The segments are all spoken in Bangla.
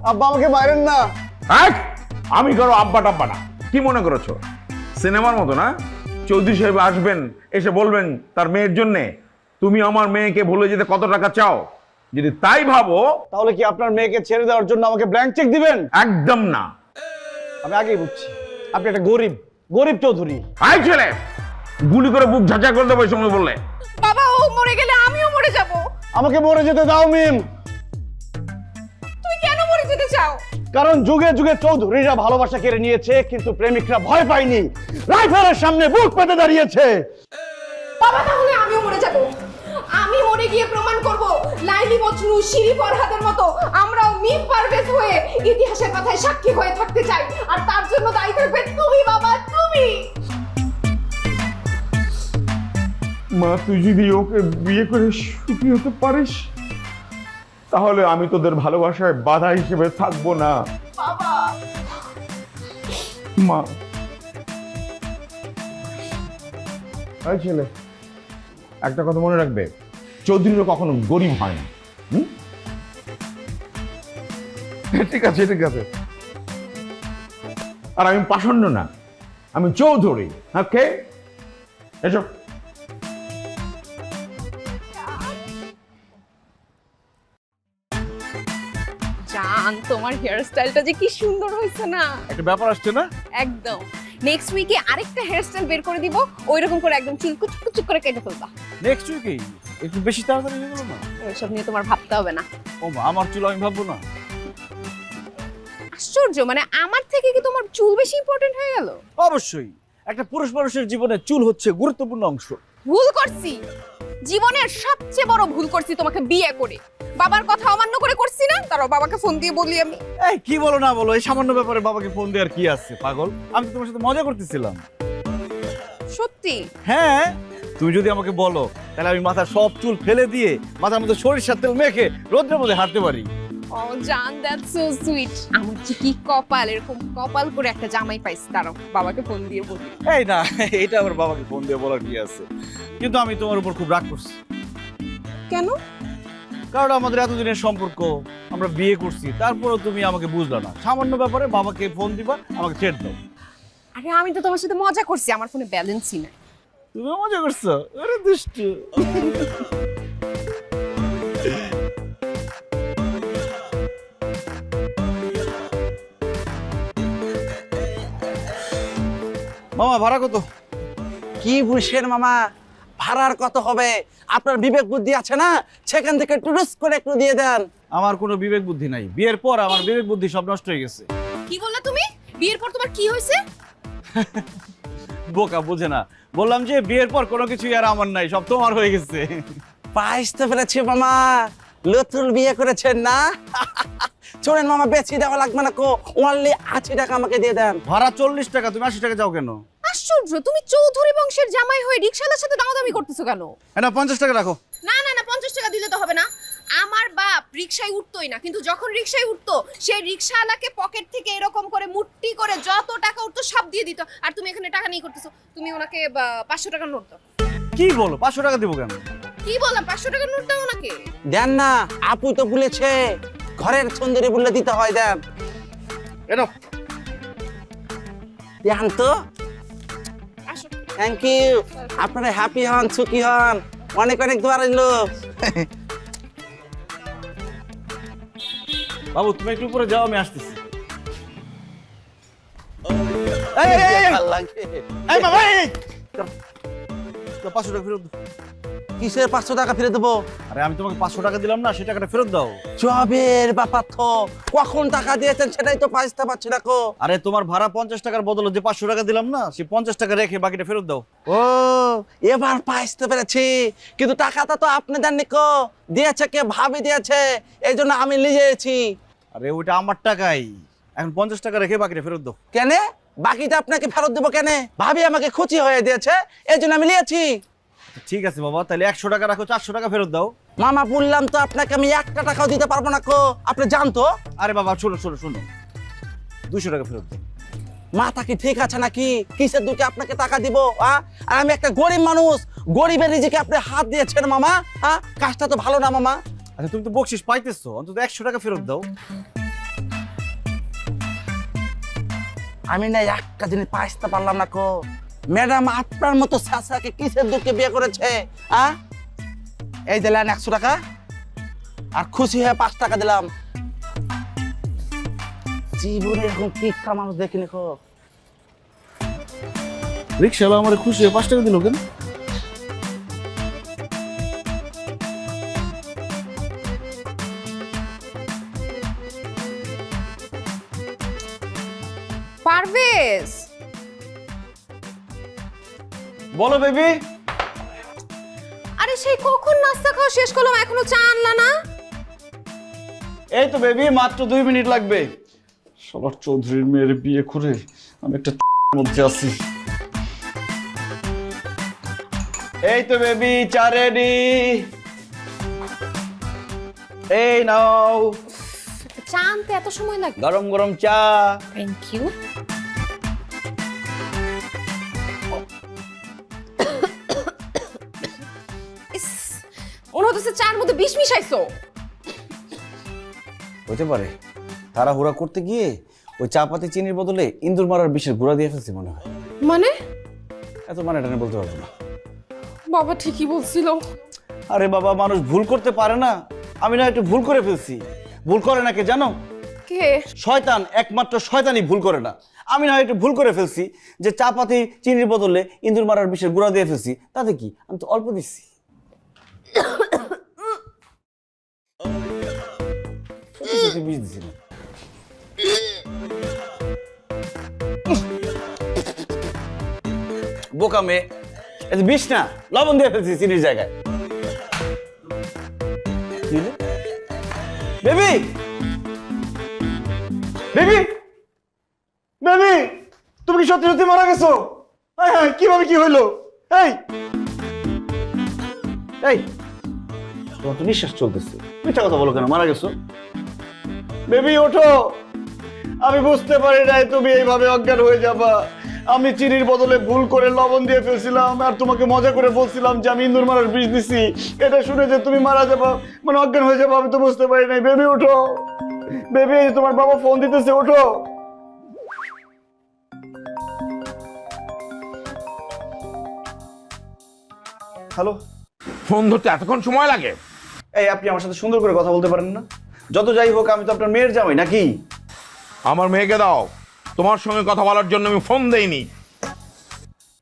আব্বা আমাকে মারেন না। আমি কারো আব্বা টাব্বা না। কি মনে করেছো সিনেমার মতো না? চৌধুরী সাহেব আসবেন, এসে বলবেন তার মেয়ের জন্য তুমি আমার মেয়েকে ভুলে যেতে কত টাকা চাও। যদি তাই ভাবো তাহলে কি আপনার মেয়েকে ছেড়ে দেওয়ার জন্য আমাকে ব্ল্যাঙ্ক চেক দিবেন? একদম না। আমি আগেই বুঝছি আপনি একটা গরিব চৌধুরী। আই ছেলে, গুলি করে বুক ঝাঁঝা করে দেবো এই সময় বললে। বাবা ও মরে গেলে আমিও মরে যাব। আমাকে মরে যেতে দাও মিম। তুমি কেন মরে যেতে চাও? কারণ যুগে যুগে চৌধুরীরা ভালোবাসা কেড়ে নিয়েছে, কিন্তু প্রেমিকরা ভয় পায়নি, রাইফেলের সামনে বুক পেতে দাঁড়িয়েছে। বাবা তাহলে আমিও মরে যাব। আমি মরে গিয়ে প্রমাণ করব লাইলি মজনু শিরি ফরহাদের মতো আমরাও মিম পারভেজ হয়ে ইতিহাসের কথায় সাক্ষী হয়ে থাকতে চাই। আর তার জন্য দায়ী থাকবে তুমি বাবা, তুমি। মা তুই যদি ওকে বিয়ে করে সুখী হতে পারিস তাহলে আমি তোদের ভালোবাসায় বাধা হিসেবে থাকবো না। বাবা মা এই ছেলে, একটা কথা মনে রাখবে, চৌধুরীরা কখনো গরিব হয় না। ঠিক আছে ঠিক আছে। আর আমি পাষণ্ড না, আমি চৌধুরী। ওকে এসো। জান তোমার হেয়ার স্টাইলটা যে কি সুন্দর হয়েছে না। একটা ব্যাপার আসছে না? একদম। নেক্সট উইকে আরেকটা হেয়ার স্টাইল বের করে দিব, ওইরকম করে একদম চুল কুচকুচ কুচকুচ করে কেটে ফেলবা। নেক্সট উইকেই? একটু বেশি তাড়াতাড়ি হয়ে গেল না? এসব নিয়ে তোমার ভাবতে হবে না। ও মা, আমার চুল আমি ভাববো না? আশ্চর্য, মানে আমার থেকে কি তোমার চুল বেশি ইম্পর্টেন্ট হয়ে গেল? অবশ্যই, একটা পুরুষ মানুষের জীবনে চুল হচ্ছে গুরুত্বপূর্ণ অংশ। ভুল করছি, জীবনের সবচেয়ে বড় ভুল করছি তোমাকে বিয়ে করে। বাবার কথা অমান্য করে করছি না? তারও বাবাকে ফোন দিয়ে বলি আমি। এই কি বলো না বলো, এই সামান্য ব্যাপারে বাবাকে ফোন দেওয়ার কি আছে পাগল? আমি তো তোমার সাথে মজা করতেছিলাম। সত্যি? হ্যাঁ, তুমি যদি আমাকে বলো তাহলে আমি মাথার সব চুল ফেলে দিয়ে মাথার মধ্যে সরিষার তেল মেখে রোদ্রের মধ্যে হাঁটতে পারি। ও জান, দ্যাটস সো সুইট। আমার যে কি কপাল, এরকম কপাল করে একটা জামাই পাইছি। তারও বাবাকে ফোন দিয়ে বলি। এই না, এটা আমার বাবাকে ফোন দিয়ে বলার কি আছে? কিন্তু আমি তোমার উপর খুব রাগ করছি। কেন? কারণ আমাদের এতদিনের সম্পর্ক, আমরা বিয়ে করছি, তারপরেও তুমি আমাকে বুঝলা না। সামান্য ব্যাপারে বাবাকে ফোন দিবা, আমাকে ছেড়ে দাও। আরে আমি তো তোমার সাথে মজা করছি, আমার ফোনে ব্যালেন্সই নাই। তুমি মজা করছো? আরে দুষ্টু। মামা ভাড়া কত? কি বুঝছেন মামা, ভাড়ার কত হবে? আপনার বিবেক বুদ্ধি আছে না, সেখান থেকে টুরুস করে একটু দিয়ে দেন। আমার কোনো বিবেক বুদ্ধি নাই, বিয়ের পর আমার বিবেক বুদ্ধি সব নষ্ট হয়ে গেছে। কি বললা তুমি? বিয়ের পর তোমার কি হয়েছে? বোকা বুঝে না, বললাম যে বিয়ের পর কোনো কিছুই আর আমার নাই, সব তোমার হয়ে গেছে। পাইতে পেরেছি মামা, লতুল বিয়ে করেছেন না? চলেন মামা, বেশি দেওয়া লাগবে না কো, ওনলি 80 টাকা আমাকে দিয়ে দেন। ভাড়া 40 টাকা, তুমি 80 টাকা চাও কেন? আশ্চর্য, তুমি চৌধুরী বংশের জামাই হয়ে রিকশাওয়ালার সাথে দামাদামি করতেছো কেন? না 50 টাকা রাখো। না না না, 50 টাকা দিলে তো হবে না। আমার বাপ রিকশায় উঠতোই না, কিন্তু যখন রিকশায় উঠতো সেই রিকশাওয়ালাকে পকেট থেকে এরকম করে মুট্টি করে যত টাকা উঠতো সব দিয়ে দিত। আর তুমি এখানে টাকা নিয়ে করতেছো। তুমি ওনাকে 500 টাকার নোট দাও। কি বলো, 500 টাকা দিব কেন? কি বললাম, 500 টাকার নোট দাও ওনাকে। দেন না, আপু তো ভুলেছে, ঘরের সুন্দরী বললে দিতে হয়, দেন। এটা দেন তো। আসো। Thank you. আপনারা হ্যাপি হন, সুখী হন, অনেক অনেক দোয়া রইল। বাবু তুমি একটু উপরে যাও, আমি আসতেছি। ভাল লাগে। এই বাবা, এই 500 টাকা ফেরত দাও। কিসের 500 টাকা ফিরে দেবো? আরে আমি তোমাকে 500 টাকা দিলাম না, সেই টাকাটা ফেরত দাও। জবের ব্যাপার তো, কখন টাকা দিয়েছেন সেটাই তো পাইতে পারছি না কো। আরে তোমার ভাড়া 50 টাকার বদলে যে 500 টাকা দিলাম না, সেই 50 টাকা রেখে বাকিটা ফেরত দাও। ও এবার পাইতে পেরেছি, কিন্তু টাকাটা তো আপনি দেননি কো, দিয়েছে কে? ভাবি দিয়েছে, এই জন্য আমি নিয়েছি। আরে ওইটা আমার টাকাই, এখন 50 টাকা রেখে বাকিটা ফেরত দাও। কেন বাকিটা আপনাকে ফেরত দেবো কেন? ভাবি আমাকে খুশি হয়ে দিয়েছে, এই জন্য আমি নিয়েছি। ঠিক আছে বাবা, তাহলে 100 টাকা রাখো, 400 টাকা ফেরত দাও। মামা বললাম তো আপনাকে, আমি একটা টাকাও দিতে পারবো না কো, আপনি জানতো। আরে বাবা শোনো শোনো শোনো, 200 টাকা ফেরত দাও। মাথা কি ঠিক আছে নাকি? কিসের দুঃখে আপনাকে টাকা দিব? আর আমি একটা গরিব মানুষ, গরিবের রিজিকে আপনি হাত দিয়েছেন মামা। কাজটা তো ভালো না মামা। আচ্ছা তুমি তো বকশিস পাইতেছো, অন্তত 100 টাকা ফেরত দাও। আমি না একটা জিনিস পাইতে পারলাম না কো, ম্যাডাম আপনার মতো চাচাকে কিসের দুঃখে বিয়ে করেছে? এই দিলেন 100 টাকা, আর খুশি হয়ে 5 টাকা দিলাম। জীবনে এরকম কিক্কা মানুষ দেখিনি কো। রিক্সাওয়ালা আমার খুশি হয়ে 5 টাকা দিল কেন? পারভেজ, বলো বেবি। আরে সেই কখন নাস্তা খাওয়া শেষ করলাম, এখনো চা আনলা না? এই তো বেবি, মাত্র 2 মিনিট লাগবে। সবার চৌধুরীর মেয়ের বিয়ে করে আমি একটা মধ্যে আছি। এই তো বেবি, চা রেডি। এই নাও চা আনতে এত সময় লাগে? গরম গরম চা। Thank you. মনে হচ্ছে চার মধ্যে বিষ মিশাইছো। হতে পারে, তাড়াহুড়া করতে গিয়ে ওই চা পাতি চিনির বদলে ইন্দুর মারার বিষের গুঁড়া দিয়ে ফেলছি মনে হয়। মানে? এত মানে টানে বলতে পারবো না। বাবা ঠিকই বলছিল। আরে বাবা, মানুষ ভুল করতে পারে না। আমি না একটু ভুল করে ফেলছি। ভুল করে না কে জানো? কে? শয়তান, একমাত্র শয়তানই ভুল করে না। আমি না একটু ভুল করে ফেলছি যে চা পাতি চিনির বদলে ইন্দুর মারার বিষের গুঁড়া দিয়ে ফেলছি। তাতে কি, আমি তো অল্প দিচ্ছি। বিষ দিছি না। বোকা মেয়ে, এটা বিষ না, লবণ দিয়ে ফেলছি চিনির জায়গায়। বেবি, বেবি, বেবি, তুমি কি সত্যি সত্যি মারা গেছো? হ্যাঁ হ্যাঁ, কিভাবে কি হইলো? এই এই, তোমার তো নিঃশ্বাস চলতেছে, মিথ্যা কথা বলো কেন? মারা গেছো? বেবি ওঠো, আমি বুঝতে পারি নাই তুমি এইভাবে অজ্ঞান হয়ে যাবা। আমি চিনির বদলে ভুল করে লবণ দিয়ে ফেলছিলাম, আর তোমাকে মজা করে বলছিলাম যে আমি ইন্দুর মারার বিষ দিছি। এটা শুনে যে তুমি মারা যাবা, মানে অজ্ঞান হয়ে যাবা, আমি তো বুঝতে পারি নাই। বেবি ওঠো, বেবি, তোমার বাবা ফোন দিতেছে, ওঠো। হ্যালো। ফোন ধরতে এতক্ষণ সময় লাগে? এই, আপনি আমার সাথে সুন্দর করে কথা বলতে পারেন না? যত যাই হোক, আমি তো আপনার মেয়ের জামাই নাকি? আমার মেয়েকে দাও, তোমার সঙ্গে কথা বলার জন্য আমি ফোন দেইনি।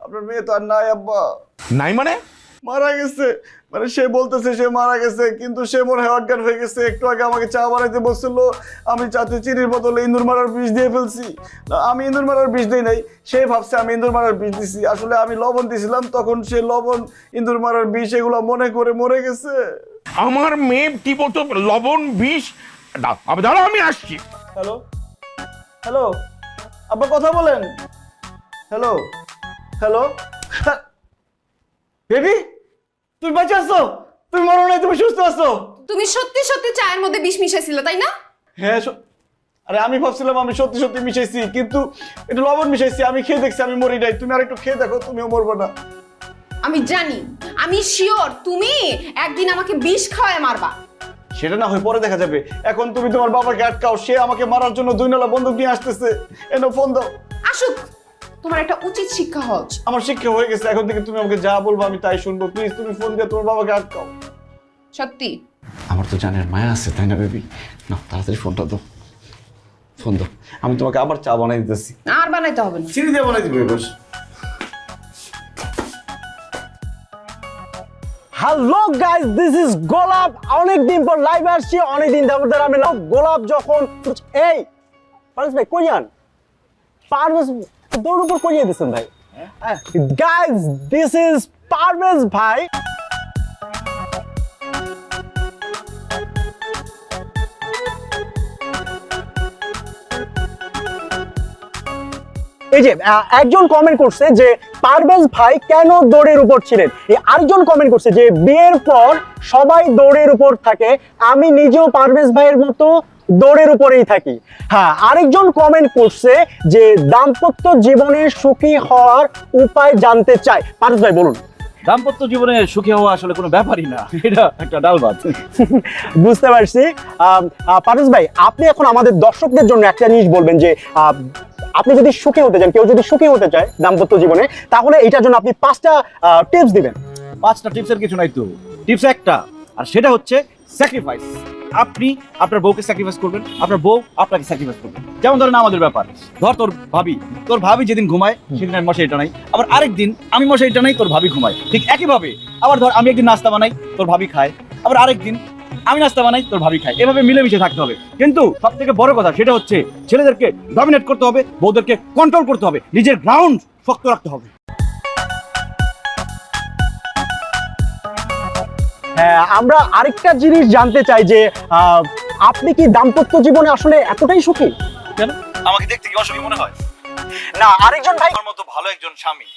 আপনার মেয়ে তো আর নাই আব্বা। নাই মানে? মারা গেছে। মানে সে বলতেছে সে মারা গেছে, কিন্তু সে মনে হয় অজ্ঞান হয়ে গেছে। একটু আগে আমাকে চা বানাইতে বলছিল, আমি চাতে চিনির বদলে ইন্দুর মারার বিষ দিয়ে ফেলছি। না, আমি ইন্দুর মারার বিষ দিই নাই, সে ভাবছে আমি ইন্দুর মারার বিষ দিছি। আসলে আমি লবণ দিছিলাম, তখন সে লবণ ইন্দুর মারার বিষ এগুলো মনে করে মরে গেছে। আমার মেয়ে কি বলতো, লবণ বিষ? দাঁড়াও, আমি আসছি। হ্যালো, হ্যালো, আব্বা কথা বলেন। হ্যালো, হ্যালো, বেবি, তুমি বেঁচে আছো? তুমি মরো নাই, তুমি সুস্থ আছো? তুমি সত্যি সত্যি চায়ের মধ্যে বিষ মিশাইছিলে, তাই না? হ্যাঁ, আরে আমি ভাবছিলাম আমি সত্যি সত্যি মিশাইছি, কিন্তু একটু লবণ মিশাইছি। আমি খেয়ে দেখছি, আমি মরি নাই। তুমি আর একটু খেয়ে দেখো, তুমিও মরবো না। আমি জানি, আমি শিওর তুমি একদিন আমাকে বিষ খাওয়ায় মারবা। সেটা না হয় পরে দেখা যাবে। এখন তুমি তোমার বাবাকে আটকাও, সে আমাকে মারার জন্য 2 নলা বন্দুক নিয়ে আসতেছে। এনো ফোন দাও। আসুক, তোমার একটা উচিত শিক্ষা হওয়া উচিত। আমার শিক্ষা হয়ে গেছে, এখন থেকে তুমি আমাকে যা বলবো আমি তাই শুনবো। প্লিজ তুমি ফোন দিয়ে তোমার বাবাকে আটকাও। সত্যি? আমার তো জানের মায়া আছে, তাই না বেবি? না, তাড়াতাড়ি ফোনটা দাও, ফোন দাও। আমি তোমাকে আবার চা বানাই দিতেছি। আর বানাইতে হবে না, চিনি দিয়ে বানাই দিবে। বস। হ্যালো গাইস, দিস ইজ গোলাপ। অনেকদিন পর লাইভে আসছি, অনেকদিন ধরে আমি গোলাপ যখন এই পারভেজ ভাই কই যান? পারভেজ দৌড় উপর করিয়ে দিয়েছেন ভাই। গাইস, দিস ইজ পারভেজ ভাই। এই যে একজন কমেন্ট করছে যে পারভেজ ভাই কেন দৌড়ের উপর ছিলেন। আরেকজন কমেন্ট করছে যে বিয়ের পর সবাই দৌড়ের উপর থাকে, আমি নিজেও পারভেজ ভাইয়ের মতো দৌড়ের উপরেই থাকি। হ্যাঁ, আরেকজন কমেন্ট করছে যে দাম্পত্য জীবনে সুখী হওয়ার উপায় জানতে চাই। পারভেজ ভাই বলুন। দাম্পত্য জীবনে সুখী হওয়া আসলে কোনো ব্যাপারই না, এটা একটা ডাল ভাত। বুঝতে পারছি। পারভেজ ভাই, আপনি এখন আমাদের দর্শকদের জন্য একটা জিনিস বলবেন যে আপনি যদি সুখী হতে চান, কেউ যদি সুখী হতে চায় দাম্পত্য জীবনে, তাহলে এটার জন্য আপনি 5টা টিপস দিবেন। 5টা টিপসের কিছু নাই তো, টিপস একটা, আর সেটা হচ্ছে স্যাক্রিফাইস। আপনি আপনার বউকে স্যাক্রিফাইস করবেন, আপনার বউ আপনাকে স্যাক্রিফাইস করবেন। যেমন ধরেন আমাদের ব্যাপার, ধর তোর ভাবি যেদিন ঘুমায় সেদিন আমি মশারি টানাই, আবার আরেকদিন আমি মশারি টানাই, তোর ভাবি ঘুমায়। ঠিক একইভাবে আবার ধর আমি একদিন নাস্তা বানাই, তোর ভাবি খায়, আবার আরেকদিন আমি নাস্তা বানাই, তোর ভাবি খায়। এভাবে মিলেমিশে থাকতে হবে। কিন্তু সব থেকে বড় কথা সেটা হচ্ছে ছেলেদেরকে ডমিনেট করতে হবে, বউদেরকে কন্ট্রোল করতে হবে, নিজের গ্রাউন্ড শক্ত রাখতে হবে। হ্যাঁ, আমরা আরেকটা জিনিস জানতে চাই যে আপনি কি দাম্পত্য জীবনে আসলে এতটাই সুখী? কেন আমাকে দেখতে কি অসুখী মনে হয়? না, আরেকজন ভাই আমার মতো ভালো একজন স্বামী।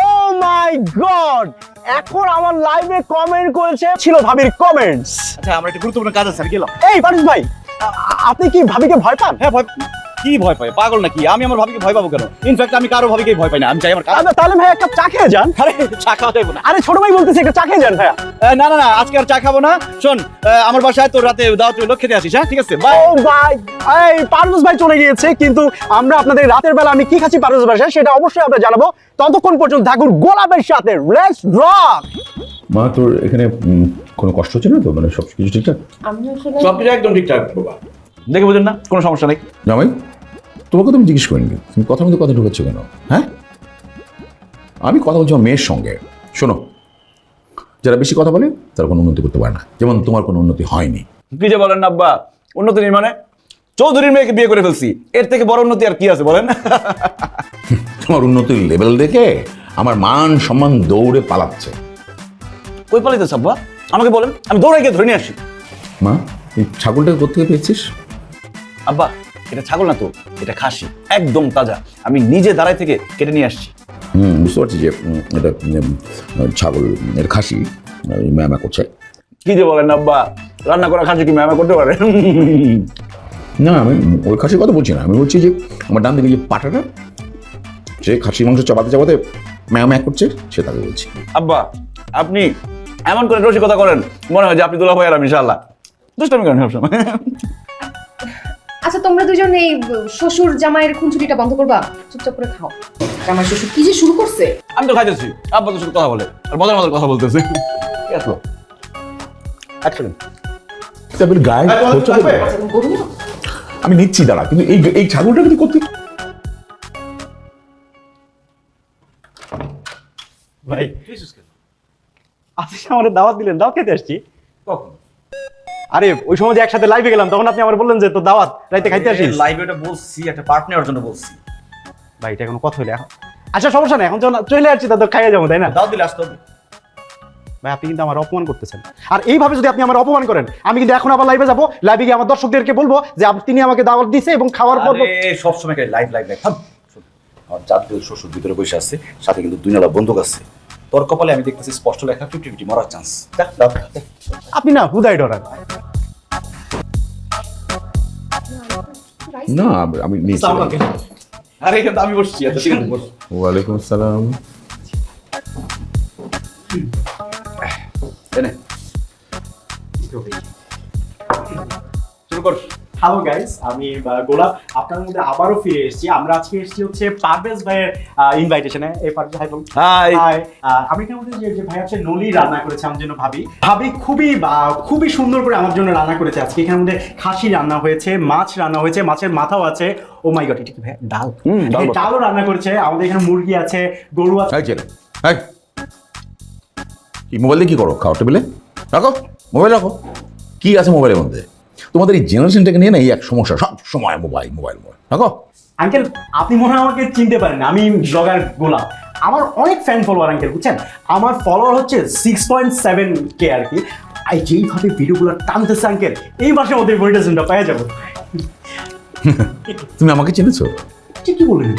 ও মাই গড, এখন আমার লাইভে কমেন্ট করেছে ছিল ভাবির কমেন্টস। আচ্ছা, আমার একটা গুরুত্বপূর্ণ কাজ আছে, আমি গেলাম। এই পারুস ভাই, আপনি কি ভাবিকে ভয় পান? হ্যাঁ, কি ভয় পাই? পাগল নাকি? আমি আমার ভাবিকে ভয় পাবো কেন? ইনফ্যাক্ট আমি কারো ভাবিকে ভয় পাই না। আমি চাই আমার কাজ। তাহলে ভাই একটা চা খেয়ে যান। আরে চা খাওয়া যাবে না। আরে ছোট ভাই বলতেছে একটা চা খেয়ে যান ভাইয়া। না না না, আজকে আর চা খাবো না। শোন, আমার বাসায় তোর রাতে দাওয়াত হলো, খেতে আসিস। হ্যাঁ, ঠিক আছে, বাই। ও ভাই, এই পারুস ভাই চলে গিয়েছে, কিন্তু আমরা আপনাদের রাতের বেলা আমি কি খাচ্ছি পারুস বাসায় সেটা অবশ্যই আমরা জানাবো। ততক্ষণ পর্যন্ত থাকুন গোলাপের সাথে। Let's rock. মা, তোর এখানে কোনো কষ্ট হচ্ছে না তো? মানে সব কিছু ঠিকঠাক? আমি আসলে সবকিছু একদম ঠিকঠাক বাবা, দেখে বুঝেন না, কোনো সমস্যা নেই। জামাই, তোমাকে তো আমি জিজ্ঞেস করিনি, তুমি কথার মধ্যে কথা ঢুকাচ্ছ কেন? হ্যাঁ, আমি কথা বলছি আমার মেয়ের সঙ্গে। শোনো, যারা বেশি কথা বলে তারা কোনো উন্নতি করতে পারে না, যেমন তোমার কোনো উন্নতি হয়নি। কি যে বলেন না আব্বা, উন্নতি নেই মানে? চৌধুরীর মেয়েকে বিয়ে করে ফেলছি, এর থেকে বড় উন্নতি আর কি আছে বলেন? তোমার উন্নতির লেভেল দেখে আমার মান সম্মান দৌড়ে পালাচ্ছে। কই পালাইতেছ আব্বা? আমাকে বলেন, আমি দৌড়ে গিয়ে ধরে নিয়ে আসি। মা, এই ছাগলটাকে কোথেকে পেয়েছিস? আব্বা, এটা ছাগল না তো, এটা খাসি, একদম তাজা। আমি নিজে দাঁড়াই থেকে কেটে নিয়ে আসছি। বুঝতে পারছি যে এটা ছাগল, এর খাসি ম্যামা করছে। কি যে বলেন আব্বা, রান্না করা খাসি কি ম্যামা করতে পারে? না, আমি ওই খাসির কথা বলছি না, আমি বলছি যে আমার ডান দিকে যে পাটাটা, যে খাসি মাংস চাপাতে চাপাতে ম্যাম করছে, সে তাকে বলছি। আব্বা, আপনি এমন করে রসিকতা করেন মনে হয় যে আপনি দুলা ভাই আর আমি ইনশাআল্লাহ দুষ্টামি করেন সবসময়। আচ্ছা, তোমরা দুজন এই শ্বশুর জামাইয়ের খুনসুটিটা বন্ধ করবা? চুপচাপ করে খাও। জামাই শ্বশুর কি যে শুরু করছে! আমি তো খাইতেছি, আব্বা তো শুধু কথা বলে আর মজার মজার কথা বলতেছে। কি আসলো? তারপরে গায়ে খরচা করবে। গরু না? আমি নিচ্ছি, দাঁড়া, কিন্তু এই ছাগলটা কিন্তু করতে ভাই আজকে আমাদের দাওয়াত দিলেন, দাওয়াত খেতে আসছি। কখন? আরে ওই সময় যে একসাথে লাইভে গেলাম তখন আপনি আমার বললেন যে তো দাওয়াত রাইতে খাইতে আসিস। লাইভে এটা বলছি, একটা পার্ট নেওয়ার জন্য বলছি। ভাই এটা কোনো কথা হইলে এখন? আচ্ছা সমস্যা নেই, এখন চলে আসছি, তা তো খাইয়ে যাবো, তাই না? দাও দিলে আসতে হবে। ভাই আপনি কিন্তু আমার অপমান করতেছেন, আর এইভাবে যদি আপনি আমার অপমান করেন আমি কিন্তু এখন আবার লাইভে যাবো, লাইভে গিয়ে আমার দর্শকদেরকে বলবো যে তিনি আমাকে দাওয়াত দিয়েছে এবং খাওয়ার পর সব সময় লাইভ লাইভ লাইভ। আমার জাতীয় শ্বশুর ভিতরে বসে আছে, সাথে কিন্তু দুই নালা বন্দুক আছে। তোর কপালে আমি দেখতেছি স্পষ্ট লেখা 50-50 মরার চান্স। আপনি না হুদাই ডরান। না, আমি নিচ্ছি। আরে কিন্তু আমি বসছি, এত ঠিক আছে, বস। ওয়ালাইকুম আসসালাম। এনে শুরু কর। হ্যালো গাইস, আমি গোলাপ আপনার মধ্যে আবারও ফিরে এসেছি। আমরা আজকে এসেছি হচ্ছে পারভেজ ভাইয়ের ইনভাইটেশনে। এই পারভেজ ভাই বলুন। হাই। হাই। আমি এখানে মধ্যে যে ভাই আছে নলি রান্না করেছে আমার জন্য। ভাবি খুবই সুন্দর করে আমার জন্য রান্না করেছে আজকে। এখানের মধ্যে খাসি রান্না হয়েছে, মাছ রান্না হয়েছে, মাছের মাথাও আছে। ও মাই গড, এটা কি ভাই ডাল? ডালও রান্না করেছে। আমাদের এখানে মুরগি আছে, গরু আছে। এই ছেলে, এই কি মোবাইল দিয়ে কি করো? খাও টেবিলে রাখো, মোবাইল রাখো। কি আছে মোবাইলের মধ্যে? তোমাদের এই জেনারেশনটাকে নিয়ে না এই এক সমস্যা, সব সময় মোবাইল মোবাইল মোবাইল রাখো। আঙ্কেল আপনি মনে হয় আমাকে চিনতে পারেন, আমি ব্লগার গোলাপ। আমার অনেক ফ্যান ফলোয়ার আঙ্কেল, বুঝছেন? আমার ফলোয়ার হচ্ছে 6.7K আর কি। আর যেইভাবে ভিডিওগুলো টানতেছে আঙ্কেল, এই মাসের মধ্যে মনিটাইজেশনটা পেয়ে যাবো। তুমি আমাকে চিনেছো? কি বলেন?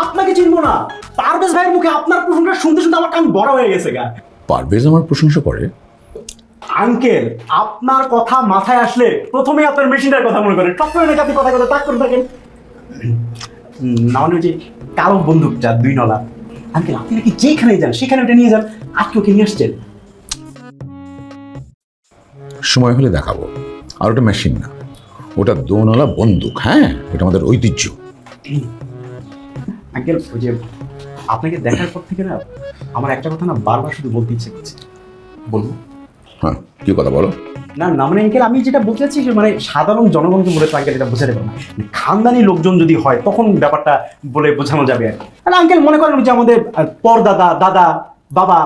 আপনাকে চিনবো না? পারভেজ ভাইয়ের মুখে আপনার প্রশংসা শুনতে শুনতে আমার কান বড় হয়ে গেছে গা। পারভেজ আমার প্রশংসা করে? আঙ্কেল আপনার কথা মাথায় আসলে প্রথমেই আপনার মেশিনটার কথা মনে করেন। সবসময় নাকি আপনি কথা তাক করে থাকেন। না মানে যে কালো বন্দুকটা 2 নলা। আঙ্কেল আপনি নাকি যেখানে যান সেখানে ওটা নিয়ে যান। আজকে ওকে নিয়ে আসছেন? সময় হলে দেখাবো। আর ওটা মেশিন না, ওটা দোনওয়ালা বন্দুক, হ্যাঁ, এটা আমাদের ঐতিহ্য। আঙ্কেল ওই যে আপনাকে দেখার পর থেকে না আমার একটা কথা না বারবার শুধু বলতে ইচ্ছে করছে। বলবো? হ্যাঁ, কি কথা বলো? না না মানে আঙ্কেল আমি যেটা বলতে চাচ্ছি যে মানে সাধারণ জনগণকে বলে তো আঙ্কেল এটা বোঝাতে পারবো না, মানে খানদানি লোকজন যদি হয় তখন ব্যাপারটা বলে বোঝানো যাবে আর কি। মানে আঙ্কেল মনে করেন যে আমাদের পরদাদা, দাদা, বাবা,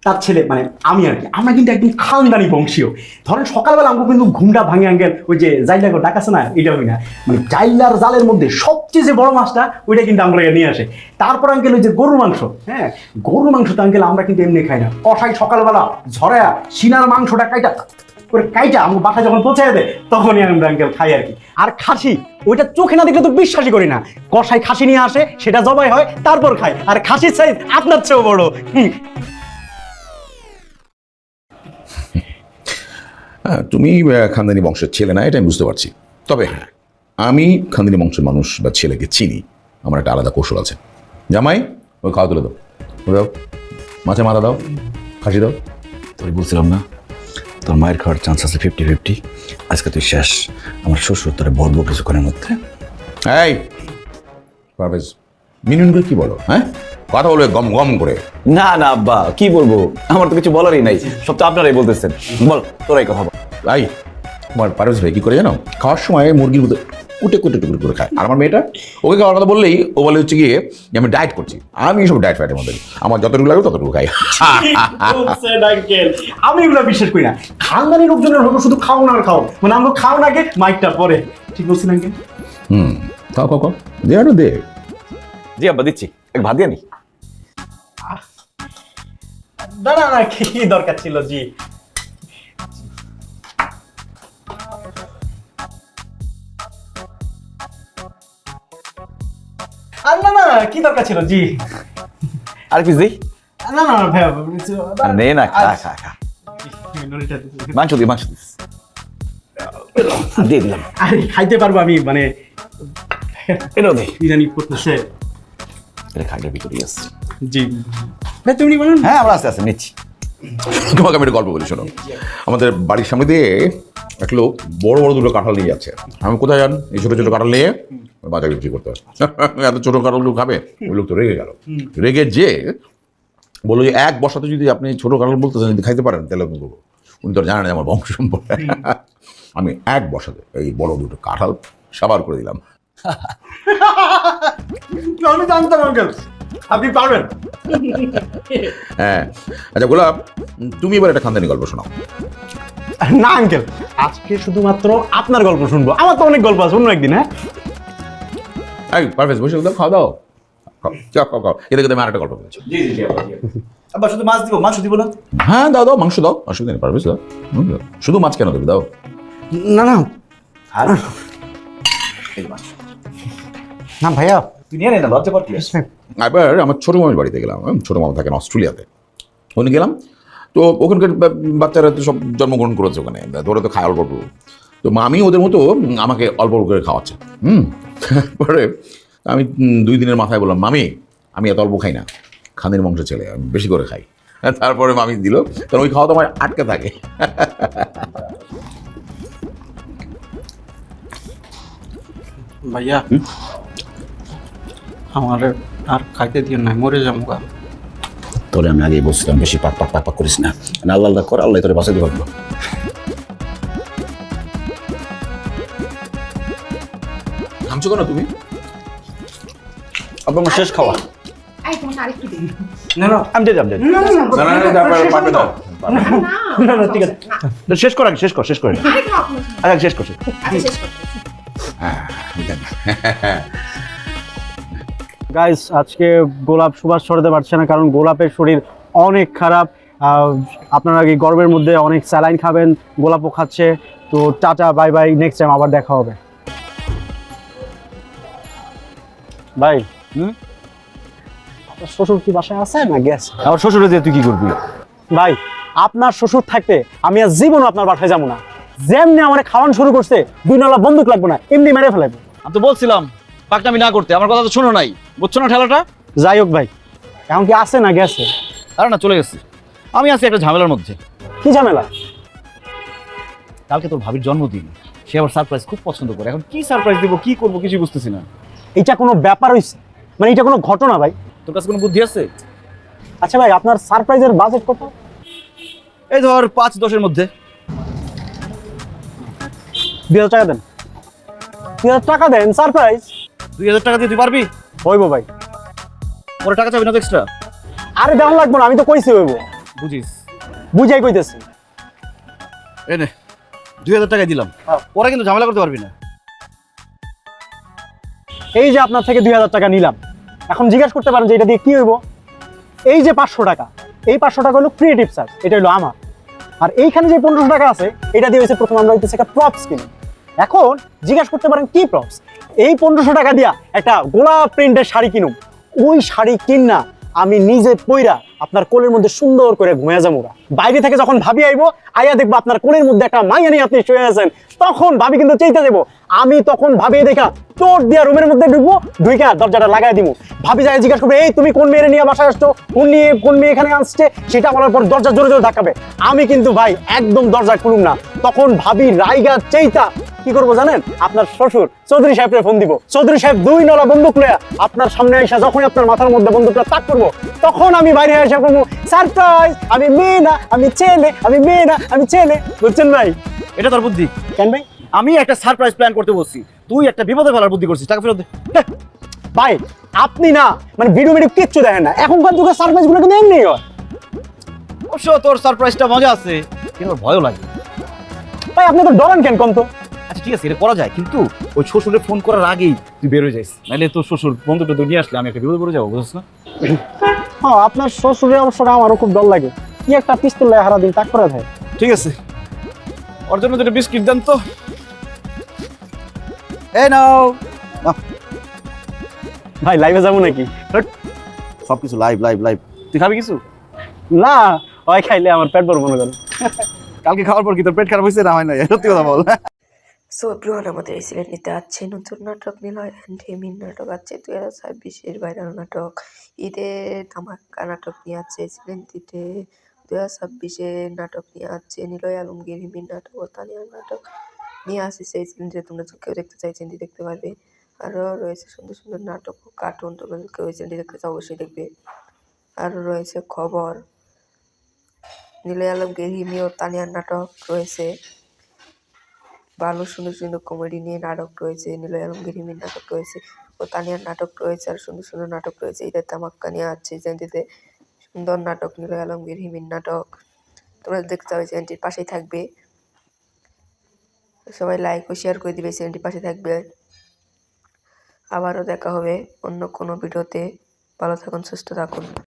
তার ছেলে, মানে আমি আর কি, আমরা কিন্তু একদম খানদানি বংশীয়। ধরেন সকালবেলা আমাকে কিন্তু ঘুমটা ভাঙে আঙ্কেল, ওই যে জাইলা ডাক আছে না, এটা হই না, মানে জাইলার জালের মধ্যে সবচেয়ে যে বড় মাছটা ওইটা কিন্তু আমরা নিয়ে আসে। তারপর আঙ্কেল ওই যে গরুর মাংস, হ্যাঁ গরুর মাংসটা আঙ্কেল আমরা কিন্তু এমনি খাই না, কষাই সকালবেলা ঝরায়া সিনার মাংসটা কাইটা আমার বাসায় যখন পৌঁছায় দেয় তখনই আমরা আঙ্কেল খাই আর কি। আর খাসি ওইটা চোখে না দেখলে তো বিশ্বাসই করি না, কষাই খাসি নিয়ে আসে, সেটা জবাই হয়, তারপর খাই। আর খাসির সাইজ আপনার চেয়েও বড়। হ্যাঁ, তুমি খানদানি বংশের ছেলে না, এটা আমি বুঝতে পারছি। তবে হ্যাঁ, আমি খানদানি বংশের মানুষ বা ছেলেকে চিনি, আমার একটা আলাদা কৌশল আছে। জামাই, ওই খাওয়া তুলে দাও, দাও মাছের মাথা দাও, খাসি দাও। তোর বলছিলাম না তোর মায়ের খাওয়ার চান্স আছে 50-50। আজকে তুই শেষ, আমার শ্বশুর তোরে বলবো কিছুক্ষণের মধ্যে। এই পারভেজ, মিনুন করে কি বলো? হ্যাঁ, কথা বলবে গম গম করে। না না আব্বা, কি বলবো, আমার তো কিছু বলারই নাই, সব তো আপনারাই বলতেছেন। বল তোরাই কথা বল। ভাই, তোমার পারভেজ ভাই কি করে জানো? খাওয়ার সময় মুরগির মতো কুটে কুটে টুকরো করে খায়। আর আমার মেয়েটা ওকে খাওয়ার কথা বললেই ও বলে হচ্ছে গিয়ে যে আমি ডায়েট করছি। আমি সব ডায়েট ফ্যাটের মধ্যে, আমার যতটুকু লাগে ততটুকু খাই। আমি এগুলো বিশ্বাস করি না, খানদানি লোকজনের হলো শুধু খাও না আর খাও, মানে আমরা খাও না আগে মাইকটা পরে। ঠিক বলছেন আঙ্কেল? খাও খাও খাও, দে আরো দে। জি আব্বা দিচ্ছি, এক ভাত দিয়ে নি। না না না, কি দরকার ছিল জি। আর না না, কি দরকার ছিল জি। আর পিস দিই? না না না ভাইয়া, নে না, খা খা খা। মাংস দিই, মাংস দিস। দিয়ে দিলাম। আরে খাইতে পারবো আমি, মানে এটাও দে। বিরিয়ানি করতেছে এটা খাইটার ভিতরেই আছে। জি ভাই, তুমি বলুন। হ্যাঁ আমরা আস্তে আস্তে নিচ্ছি। তোমাকে আমি একটা গল্প বলি, শোনো। আমাদের বাড়ির সামনে দিয়ে এক লোক বড় বড় দুটো কাঁঠাল নিয়ে যাচ্ছে। আমি কোথায় যান এই ছোটো ছোটো কাঁঠাল নিয়ে বাজারে বিক্রি করতে হয়। এত ছোটো কাঁঠাল লোক খাবে? ওই লোক তো রেগে গেল, রেগে যে বললো যে এক বসাতে যদি আপনি ছোটো কাঁঠাল বলতেছেন যদি খাইতে পারেন তাহলে আমি করবো। উনি তো জানেন আমার বংশ সম্পর্কে। আমি এক বসাতে এই বড় দুটো কাঁঠাল সাবার করে দিলাম। আমি জানতাম আঙ্কেল আপনি পারবেন। হ্যাঁ, আচ্ছা গোলাপ, তুমি এবার একটা খানদানি গল্প শোনাও। না আঙ্কেল, আজকে শুধুমাত্র আপনার গল্প শুনবো, আমার তো অনেক গল্প আছে অন্য একদিন। হ্যাঁ এই পারভেজ, বসে দাও, খাওয়া দাও, খাও খাও খাও। এদের আমি আর একটা গল্প বলছি। আব্বা শুধু মাছ দিব, মাংস দিব না? হ্যাঁ দাও দাও, মাংস দাও, অসুবিধা নেই, পারভেজ দাও। শুধু মাছ কেন দেবে, দাও। না না আর না ভাইয়া, তুই নিয়ে নে না, লজ্জা পাচ্ছিস। এবার আমার ছোটো মামার বাড়িতে গেলাম। ছোটো মামা থাকেন অস্ট্রেলিয়াতে, ওখানে গেলাম। তো ওখানকার বাচ্চারা তো সব জন্মগ্রহণ করেছে ওখানে, ওরা তো খায় অল্প অল্প। তো মামি ওদের মতো আমাকে অল্প অল্প করে খাওয়াচ্ছে। পরে আমি 2 দিনের মাথায় বললাম, মামি আমি এত অল্প খাই না, খানের মাংস ছেলে, আমি বেশি করে খাই। তারপরে মামি দিল, কারণ ওই খাওয়া তো আমার আটকে থাকে। ভাইয়া আমার আর খাইতে দিও না, মরে যাবো গা। তোরে আমি আগেই বলছিলাম বেশি পাক পাক পাক পাক করিস না, আল্লাহ আল্লাহ কর, আল্লাহ তোরে বাঁচাতে পারবো। ঘামছো কেন তুমি? আব্বা আমার শেষ খাওয়া। এই তোমাকে আরেকটু দিই। না না আমি দিয়ে যাবো। না না ঠিক আছে, শেষ কর আগে, শেষ কর, শেষ করে আরে খাও আপনি। আগে শেষ কর। আচ্ছা শেষ করতে। গাইস, আজকে গোলাপ সুবাস ছড়াতে পারছে না কারণ গোলাপের শরীর অনেক খারাপ। আপনারা কি গরমের মধ্যে অনেক স্যালাইন খাবেন, গোলাপও খাচ্ছে। তো tata, bye bye, next time আবার দেখা হবে। ভাই আপনার শ্বশুর কি বাসায় আছে না গেছে? আমার শ্বশুরে দিয়ে তুই কি করবি? ভাই আপনার শ্বশুর থাকতে আমি আর জীবনও আপনার বাসায় যাবো না। যেমনি আমার খাওয়ান শুরু করছে, 2 নালা বন্দুক লাগবো না, এমনি মেরে ফেলাবো। আমি তো বলছিলাম পাকনামি না করতে, আমার কথা তো শোনো নাই, বুঝছো না ঠেলাটা? যাই হোক ভাই, এখন কি আছে না গেছে? আরে না, চলে গেছি, আমি আছি একটা ঝামেলার মধ্যে। কি ঝামেলা? কালকে তোর ভাবির জন্মদিন, সে আবার সারপ্রাইজ খুব পছন্দ করে। এখন কি সারপ্রাইজ দিব, কি করবো কিছু বুঝতেছি না। এটা কোনো ব্যাপার হইছে? মানে এটা কোনো ঘটনা ভাই? তোর কাছে কোনো বুদ্ধি আছে? আচ্ছা ভাই, আপনার সারপ্রাইজের বাজেট কত? এই ধর 5-10-এর মধ্যে। 2000 টাকা দেন। 2000 টাকা দেন সারপ্রাইজ। 2000 টাকা দিয়ে তুই পারবি? হইব ভাই। পরে টাকা চাবি না তো এক্সট্রা? আরে দেওয়ান লাগবো না, আমি তো কইছি হইব। বুঝিস? বুঝাই কইতেছি। এই নে 2000 টাকাই দিলাম, পরে কিন্তু ঝামেলা করতে পারবি না। এই যে আপনার থেকে 2000 টাকা নিলাম, এখন জিজ্ঞাসা করতে পারেন যে এটা দিয়ে কি হইব? এই যে 500 টাকা, এই 500 টাকা হলো ক্রিয়েটিভ চার্জ, এটা হলো আমার। আর এইখানে যে 1500 টাকা আছে, এটা দিয়ে হচ্ছে প্রথম আমরা হইতেছে একটা প্রপস কিনি। এখন জিজ্ঞাসা করতে পারেন কি প্রপস? এই 1500 টাকা দিয়া একটা গোলাপ প্রিন্টের শাড়ি কিনুম। ওই শাড়ি কিনা আমি নিজে পইরা আপনার কোলের মধ্যে সুন্দর করে ঘুমিয়ে যাবো। বাইরে থেকে যখন ভাবি আইবো, আইয়া দেখবো আপনার কোলের মধ্যে একটা মাইয়া নিয়ে আপনি শুয়ে আছেন, তখন ভাবি কিন্তু চাইতে যাবো। আমি তখন ভাবি দেখা চোট দিয়া রুমের মধ্যে ঢুকবো, ঢুইকা দরজাটা লাগাই দিব। ভাবি যায় জিজ্ঞাসা করবে, এই তুমি কোন মেয়ে নিয়ে বাসায় আসছো, কোন মেয়ে এখানে আসছে, সেটা বলার পর দরজা জোরে জোরে ধাক্কাবে। আমি কিন্তু ভাই একদম দরজা খুলুম না। তখন ভাবি রাইগা চেইতা কি করবো জানেন? আপনার শ্বশুর চৌধুরী সাহেবকে ফোন দিব। চৌধুরী সাহেব 2 নলা বন্দুক লয়া আপনার সামনে এসে যখন আপনার মাথার মধ্যে বন্দুকটা তাক করবো, তখন আমি বাইরে এসে করবো সারপ্রাইজ, আমি মেয়ে না আমি ছেলে, আমি মেয়ে না আমি ছেলে। বুঝছেন ভাই? এটা তোর বুদ্ধি? কেন ভাই? আমি একটা সারপ্রাইজ প্ল্যান করতে বলছি, তুই একটা বিপদে ফেলার বুদ্ধি করছিস। টাকা ফেরত দে। ভাই আপনি না মানে ভিডিও কিচ্ছু দেখেন না, এখনকার যুগের সারপ্রাইজ গুলো কিন্তু এমনি হয়। অবশ্য তোর সারপ্রাইজটা মজা আছে, কিন্তু আমার ভয়ও লাগে। ভাই আপনি তো ডরান কেন কম তো? আচ্ছা ঠিক আছে, এটা করা যায়, কিন্তু ওই শ্বশুরে ফোন করার আগেই তুই বের হয়ে যাইস, নাহলে তোর শ্বশুর বন্ধুটা তুই নিয়ে আসলে আমি একটা বিপদে পড়ে যাবো, বুঝছিস না? হ্যাঁ, আপনার শ্বশুরের অবসরে আমারও খুব ডর লাগে। কি একটা পিস্তল লয়ে হারা দিন তাক করে দেয়। ঠিক আছে, ওর জন্য দুটো বিস্কিট দেন তো। এই নাও। ভাই লাইভে যাবো নাকি? সবকিছু লাইভ লাইভ লাইভ। তুই খাবি কিছু? না, ওই খাইলে আমার পেট ভরবো না কেন? কালকে খাওয়ার পর কি তোর পেট খারাপ হয়েছে না হয় না? সত্যি কথা বল। সো এভরিওয়ান, আমাদের এই সিলেটিতে আছে নতুন নাটক নিলয় অ্যান্ড হেমিন নাটক আছে 2026-এর ভাইরাল নাটক ঈদের ধামাকা নাটক নিয়ে আছে সিলেটিতে। 2026-এর নাটক নিয়ে আছে নিলয় আলমগীর হেমিন নাটক ও তানিয়ার নাটক নিয়ে আসছে সেই সিলেটে। তোমরা কেউ দেখতে চাইছেন দেখতে পারবে। আরও রয়েছে সুন্দর সুন্দর নাটক ও কার্টুন, তোমরা কেউ চ্যানেলটি দেখতে চাও অবশ্যই দেখবে। আরও রয়েছে খবর, নিলয় আলমগীর হিমি ও তানিয়ার নাটক রয়েছে। ভালো সুন্দর সুন্দর কমেডি নিয়ে নাটক রয়েছে, নিলয় আলমগীর হিমির নাটক রয়েছে ও তানিয়ার নাটক রয়েছে। আর সুন্দর সুন্দর নাটক রয়েছে। ঈদের ধামাক্কা নিয়ে আছে চ্যানেলটিতে সুন্দর নাটক নিলয় আলমগীর হিমির নাটক। তোমরা দেখতে হবে, চ্যানেলটির পাশেই থাকবে। সবাই লাইক ও শেয়ার করে দিবে, চ্যানেলটির পাশে থাকবে। আবারও দেখা হবে অন্য কোনো ভিডিওতে। ভালো থাকুন, সুস্থ থাকুন।